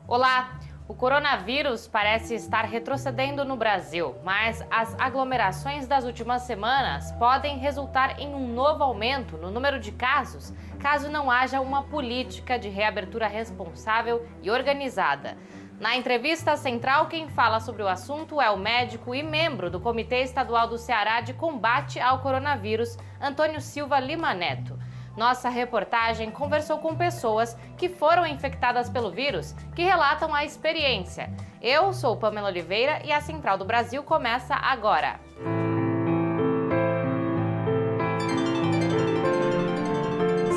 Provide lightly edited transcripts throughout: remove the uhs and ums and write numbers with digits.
Olá! O coronavírus parece estar retrocedendo no Brasil, mas as aglomerações das últimas semanas podem resultar em um novo aumento no número de casos, caso não haja uma política de reabertura responsável e organizada. Na entrevista central, quem fala sobre o assunto é o médico e membro do Comitê Estadual do Ceará de Combate ao Coronavírus, Antônio Silva Lima Neto. Nossa reportagem conversou com pessoas que foram infectadas pelo vírus, que relatam a experiência. Eu sou Pamela Oliveira e a Central do Brasil começa agora.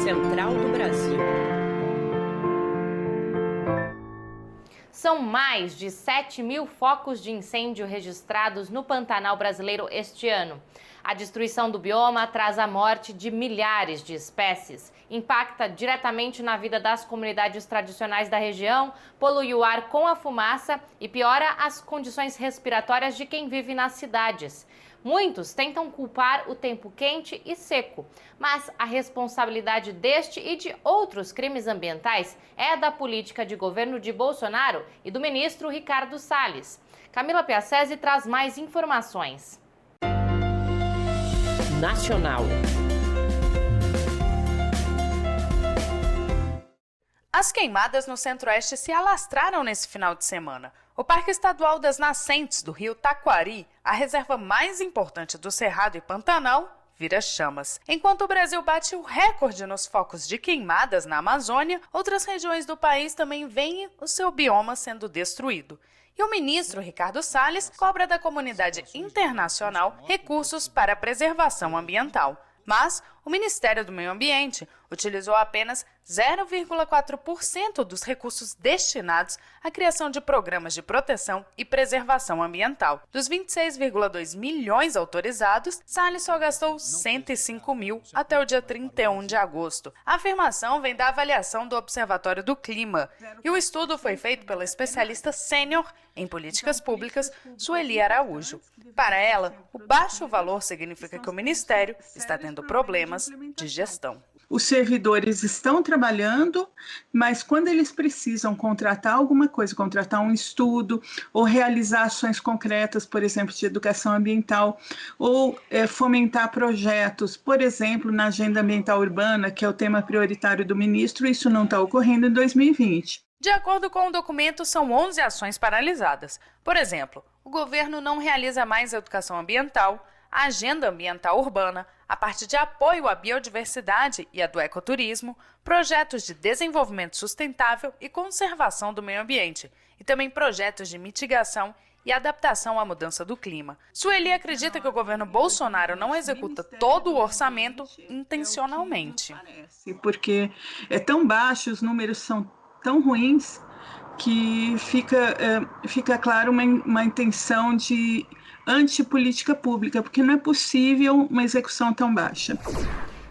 Central do Brasil. São mais de 7.000 focos de incêndio registrados no Pantanal brasileiro este ano. A destruição do bioma traz a morte de milhares de espécies, impacta diretamente na vida das comunidades tradicionais da região, polui o ar com a fumaça e piora as condições respiratórias de quem vive nas cidades. Muitos tentam culpar o tempo quente e seco, mas a responsabilidade deste e de outros crimes ambientais é da política de governo de Bolsonaro e do ministro Ricardo Salles. Camila Piacese traz mais informações. Nacional. As queimadas no Centro-Oeste se alastraram nesse final de semana. O Parque Estadual das Nascentes do Rio Taquari, a reserva mais importante do Cerrado e Pantanal, vira chamas. Enquanto o Brasil bate o recorde nos focos de queimadas na Amazônia, outras regiões do país também veem o seu bioma sendo destruído. E o ministro Ricardo Salles cobra da comunidade internacional recursos para a preservação ambiental. Mas o Ministério do Meio Ambiente utilizou apenas 0,4% dos recursos destinados à criação de programas de proteção e preservação ambiental. Dos 26,2 milhões autorizados, Salles só gastou 105 mil até o dia 31 de agosto. A afirmação vem da avaliação do Observatório do Clima. E o estudo foi feito pela especialista sênior em políticas públicas, Sueli Araújo. Para ela, o baixo valor significa que o Ministério está tendo problemas de gestão. Os servidores estão trabalhando, mas quando eles precisam contratar alguma coisa, contratar um estudo ou realizar ações concretas, por exemplo, de educação ambiental, ou fomentar projetos, por exemplo, na agenda ambiental urbana, que é o tema prioritário do ministro, isso não está ocorrendo em 2020. De acordo com o documento, são 11 ações paralisadas. Por exemplo, o governo não realiza mais a educação ambiental, a agenda ambiental urbana, a parte de apoio à biodiversidade e a do ecoturismo, projetos de desenvolvimento sustentável e conservação do meio ambiente, e também projetos de mitigação e adaptação à mudança do clima. Sueli acredita que o governo Bolsonaro não executa todo o orçamento intencionalmente. Porque é tão baixo, os números são tão ruins que fica claro uma intenção de antipolítica pública, porque não é possível uma execução tão baixa.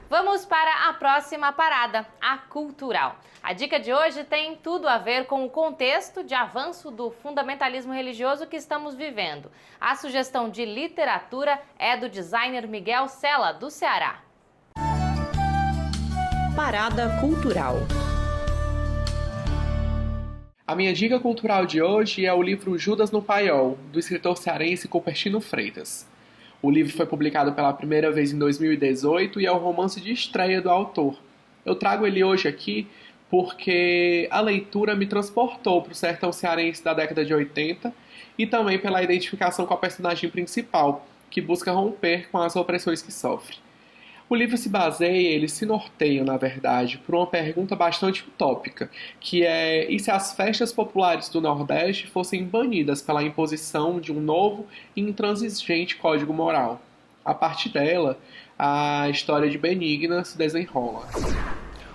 Vamos para a próxima parada, a cultural. A dica de hoje tem tudo a ver com o contexto de avanço do fundamentalismo religioso que estamos vivendo. A sugestão de literatura é do designer Miguel Sela, do Ceará. Parada cultural. A minha dica cultural de hoje é o livro Judas no Paiol, do escritor cearense Cupertino Freitas. O livro foi publicado pela primeira vez em 2018 e é o romance de estreia do autor. Eu trago ele hoje aqui porque a leitura me transportou para o sertão cearense da década de 80 e também pela identificação com a personagem principal, que busca romper com as opressões que sofre. O livro se baseia, ele se norteia, na verdade, por uma pergunta bastante utópica, que é: e se as festas populares do Nordeste fossem banidas pela imposição de um novo e intransigente código moral? A partir dela, a história de Benigna se desenrola.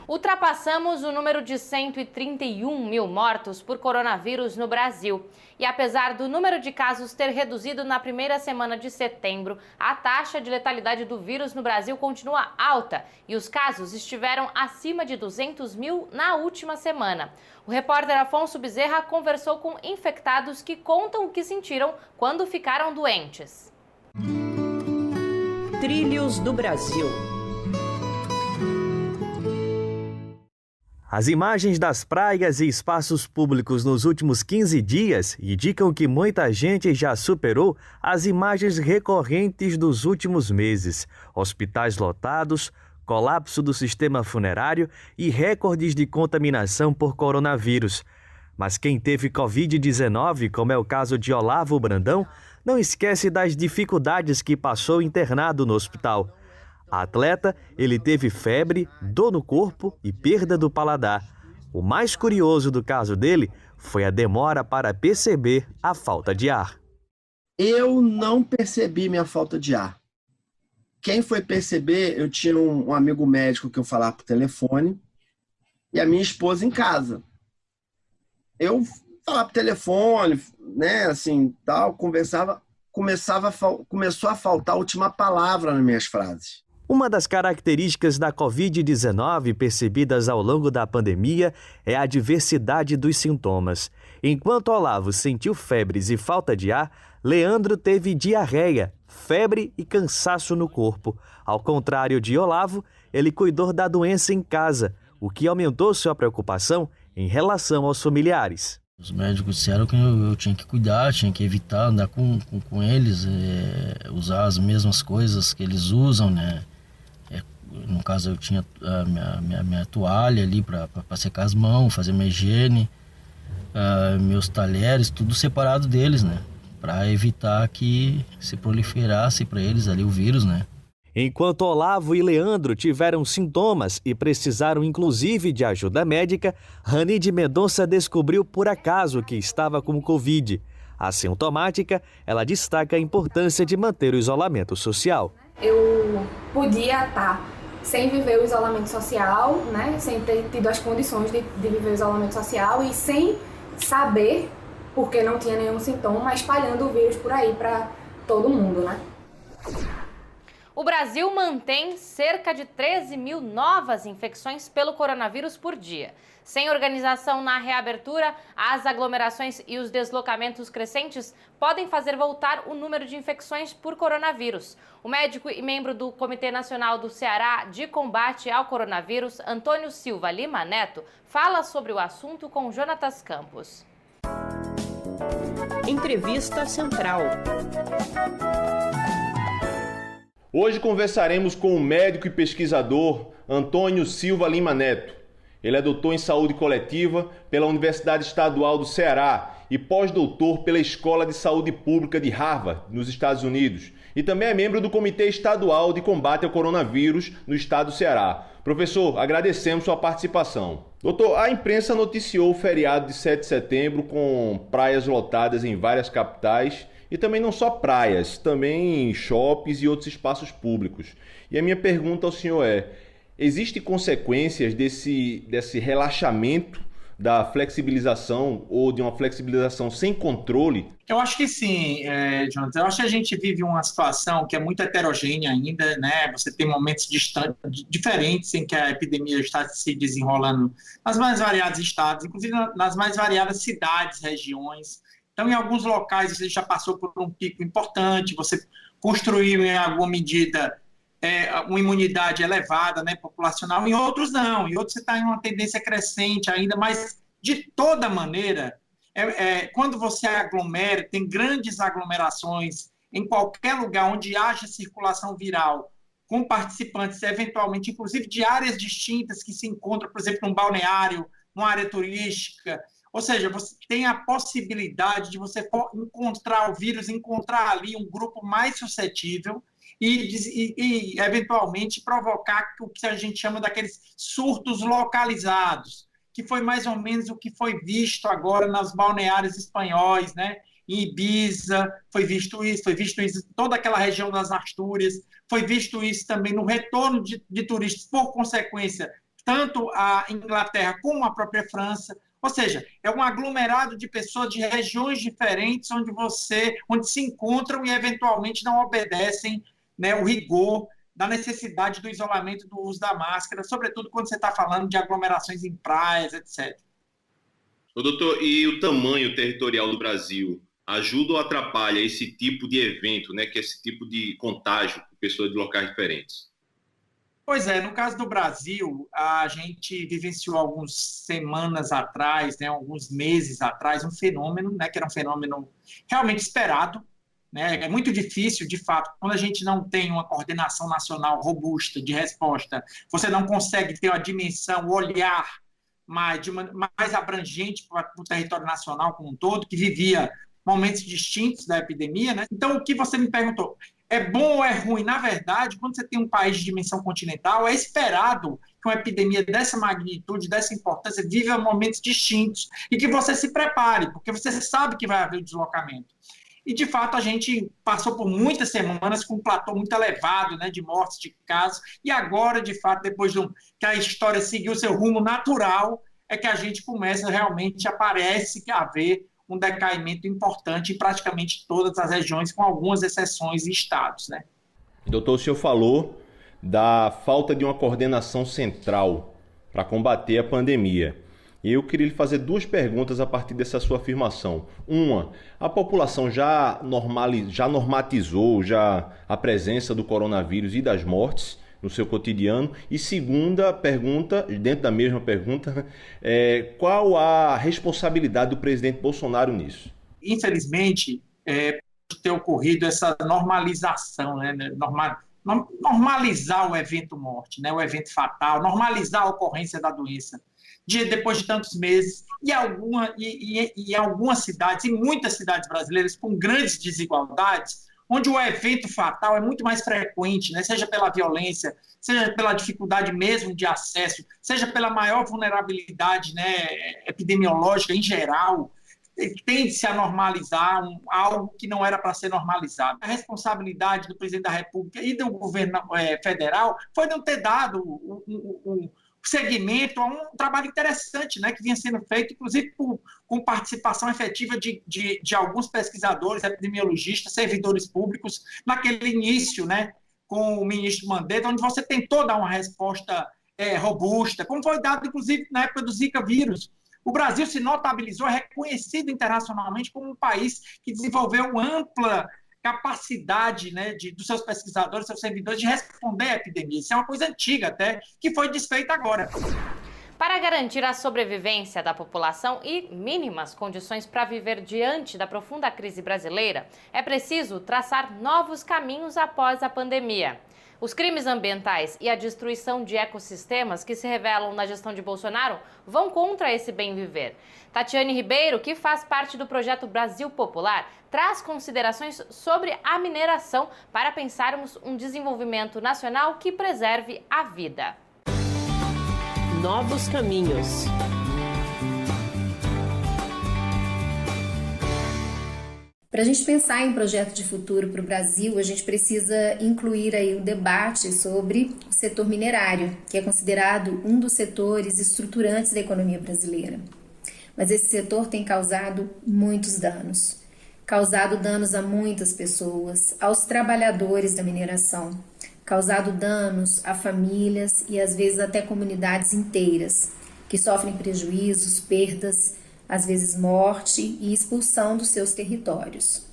Ultrapassamos o número de 131 mil mortos por coronavírus no Brasil. E apesar do número de casos ter reduzido na primeira semana de setembro, a taxa de letalidade do vírus no Brasil continua alta e os casos estiveram acima de 200 mil na última semana. O repórter Afonso Bezerra conversou com infectados que contam o que sentiram quando ficaram doentes. Trilhos do Brasil. As imagens das praias e espaços públicos nos últimos 15 dias indicam que muita gente já superou as imagens recorrentes dos últimos meses. Hospitais lotados, colapso do sistema funerário e recordes de contaminação por coronavírus. Mas quem teve Covid-19, como é o caso de Olavo Brandão, não esquece das dificuldades que passou internado no hospital. Atleta, ele teve febre, dor no corpo e perda do paladar. O mais curioso do caso dele foi a demora para perceber a falta de ar. Eu não percebi minha falta de ar. Quem foi perceber, eu tinha um amigo médico que eu falava por telefone e a minha esposa em casa. Eu falava por telefone, né, assim, tal, conversava, começou a faltar a última palavra nas minhas frases. Uma das características da Covid-19 percebidas ao longo da pandemia é a diversidade dos sintomas. Enquanto Olavo sentiu febres e falta de ar, Leandro teve diarreia, febre e cansaço no corpo. Ao contrário de Olavo, ele cuidou da doença em casa, o que aumentou sua preocupação em relação aos familiares. Os médicos disseram que eu tinha que cuidar, tinha que evitar andar com eles, usar as mesmas coisas que eles usam, né? No caso, eu tinha a minha toalha ali para secar as mãos, fazer minha higiene, meus talheres, tudo separado deles, né? Para evitar que se proliferasse para eles ali o vírus, né? Enquanto Olavo e Leandro tiveram sintomas e precisaram inclusive de ajuda médica, Ranide Mendonça descobriu por acaso que estava com Covid. Assintomática, ela destaca a importância de manter o isolamento social. Eu podia estar sem viver o isolamento social, né? Sem ter tido as condições de viver o isolamento social e sem saber, porque não tinha nenhum sintoma, espalhando o vírus por aí para todo mundo, né? O Brasil mantém cerca de 13 mil novas infecções pelo coronavírus por dia. Sem organização na reabertura, as aglomerações e os deslocamentos crescentes podem fazer voltar o número de infecções por coronavírus. O médico e membro do Comitê Nacional do Ceará de Combate ao Coronavírus, Antônio Silva Lima Neto, fala sobre o assunto com Jonatas Campos. Entrevista Central. Hoje conversaremos com o médico e pesquisador Antônio Silva Lima Neto. Ele é doutor em saúde coletiva pela Universidade Estadual do Ceará e pós-doutor pela Escola de Saúde Pública de Harvard, nos Estados Unidos. E também é membro do Comitê Estadual de Combate ao Coronavírus no estado do Ceará. Professor, agradecemos sua participação. Doutor, a imprensa noticiou o feriado de 7 de setembro com praias lotadas em várias capitais e também não só praias, também shoppings e outros espaços públicos. E a minha pergunta ao senhor é: existem consequências desse relaxamento da flexibilização ou de uma flexibilização sem controle? Eu acho que sim, Jonathan. Eu acho que a gente vive uma situação que é muito heterogênea ainda, né? Você tem momentos diferentes em que a epidemia está se desenrolando nas mais variados estados, inclusive nas mais variadas cidades, regiões. Então, em alguns locais você já passou por um pico importante, você construiu em alguma medida uma imunidade elevada, né, populacional, em outros não, em outros você está em uma tendência crescente ainda, mas de toda maneira, quando você aglomera, tem grandes aglomerações em qualquer lugar onde haja circulação viral, com participantes eventualmente, inclusive de áreas distintas que se encontram, por exemplo, num balneário, numa área turística. Ou seja, você tem a possibilidade de você encontrar o vírus, encontrar ali um grupo mais suscetível e eventualmente provocar o que a gente chama daqueles surtos localizados, que foi mais ou menos o que foi visto agora nos balneários espanhóis, né? Em Ibiza, foi visto isso em toda aquela região das Astúrias, foi visto isso também no retorno de turistas, por consequência, tanto a Inglaterra como a própria França. Ou seja, é um aglomerado de pessoas de regiões diferentes onde se encontram e eventualmente não obedecem, né, o rigor da necessidade do isolamento, do uso da máscara, sobretudo quando você está falando de aglomerações em praias, etc. Doutor, e o tamanho territorial do Brasil ajuda ou atrapalha esse tipo de evento, né, que é esse tipo de contágio com pessoas de locais diferentes? Pois é, no caso do Brasil, a gente vivenciou algumas semanas atrás, né, alguns meses atrás, um fenômeno, né, que era um fenômeno realmente esperado, né? É muito difícil, de fato, quando a gente não tem uma coordenação nacional robusta de resposta, você não consegue ter uma dimensão, um olhar mais abrangente para o território nacional como um todo, que vivia momentos distintos da epidemia, né? Então, o que você me perguntou, é bom ou é ruim? Na verdade, quando você tem um país de dimensão continental, é esperado que uma epidemia dessa magnitude, dessa importância, viva momentos distintos e que você se prepare, porque você sabe que vai haver o deslocamento. E, de fato, a gente passou por muitas semanas com um platô muito elevado, né, de mortes, de casos, e agora, de fato, depois que a história seguiu seu rumo natural, é que a gente começa realmente, parece que haver um decaimento importante em praticamente todas as regiões, com algumas exceções e estados, né? Doutor, o senhor falou da falta de uma coordenação central para combater a pandemia. E eu queria lhe fazer duas perguntas a partir dessa sua afirmação. Uma, a população já normatizou a presença do coronavírus e das mortes no seu cotidiano? E segunda pergunta, dentro da mesma pergunta, qual a responsabilidade do presidente Bolsonaro nisso? Infelizmente, pode ter ocorrido essa normalização, né? Normalizar o evento morte, né? O evento fatal, normalizar a ocorrência da doença. Depois de tantos meses, e algumas cidades, em muitas cidades brasileiras, com grandes desigualdades, onde o evento fatal é muito mais frequente, né? Seja pela violência, seja pela dificuldade mesmo de acesso, seja pela maior vulnerabilidade, né, epidemiológica em geral, tende-se a normalizar algo que não era para ser normalizado. A responsabilidade do presidente da República e do governo federal foi não ter dado o segmento a um trabalho interessante, né, que vinha sendo feito, inclusive com participação efetiva de alguns pesquisadores, epidemiologistas, servidores públicos, naquele início, né, com o ministro Mandetta, onde você tentou dar uma resposta robusta, como foi dado, inclusive, na época do Zika vírus. O Brasil se notabilizou, é reconhecido internacionalmente como um país que desenvolveu ampla capacidade, né, dos seus pesquisadores, seus servidores, de responder à epidemia. Isso é uma coisa antiga até, que foi desfeita agora. Para garantir a sobrevivência da população e mínimas condições para viver diante da profunda crise brasileira, é preciso traçar novos caminhos após a pandemia. Os crimes ambientais e a destruição de ecossistemas que se revelam na gestão de Bolsonaro vão contra esse bem viver. Tatiane Ribeiro, que faz parte do projeto Brasil Popular, traz considerações sobre a mineração para pensarmos um desenvolvimento nacional que preserve a vida. Novos caminhos. Para a gente pensar em projeto de futuro para o Brasil, a gente precisa incluir aí um debate sobre o setor minerário, que é considerado um dos setores estruturantes da economia brasileira. Mas esse setor tem causado muitos danos. Causado danos a muitas pessoas, aos trabalhadores da mineração, causado danos a famílias e às vezes até comunidades inteiras, que sofrem prejuízos, perdas, às vezes morte e expulsão dos seus territórios.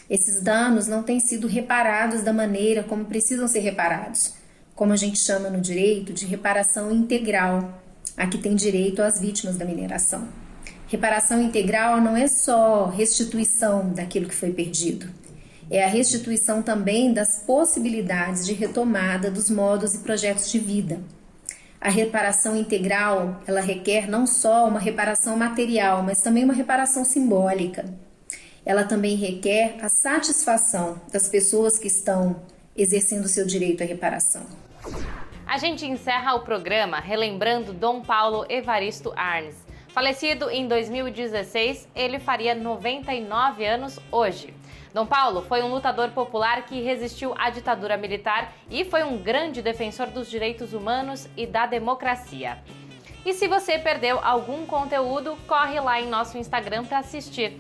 Esses danos não têm sido reparados da maneira como precisam ser reparados, como a gente chama no direito de reparação integral, a que tem direito as vítimas da mineração. Reparação integral não é só restituição daquilo que foi perdido, é a restituição também das possibilidades de retomada dos modos e projetos de vida. A reparação integral, ela requer não só uma reparação material, mas também uma reparação simbólica. Ela também requer a satisfação das pessoas que estão exercendo seu direito à reparação. A gente encerra o programa relembrando Dom Paulo Evaristo Arnes. Falecido em 2016, ele faria 99 anos hoje. Dom Paulo foi um lutador popular que resistiu à ditadura militar e foi um grande defensor dos direitos humanos e da democracia. E se você perdeu algum conteúdo, corre lá em nosso Instagram para assistir,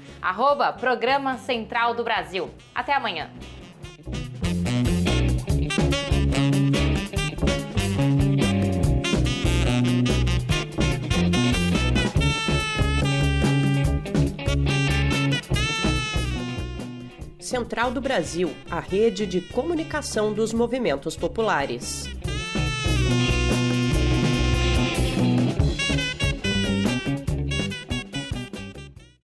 @Programa Central do Brasil. Até amanhã! Central do Brasil, a rede de comunicação dos movimentos populares.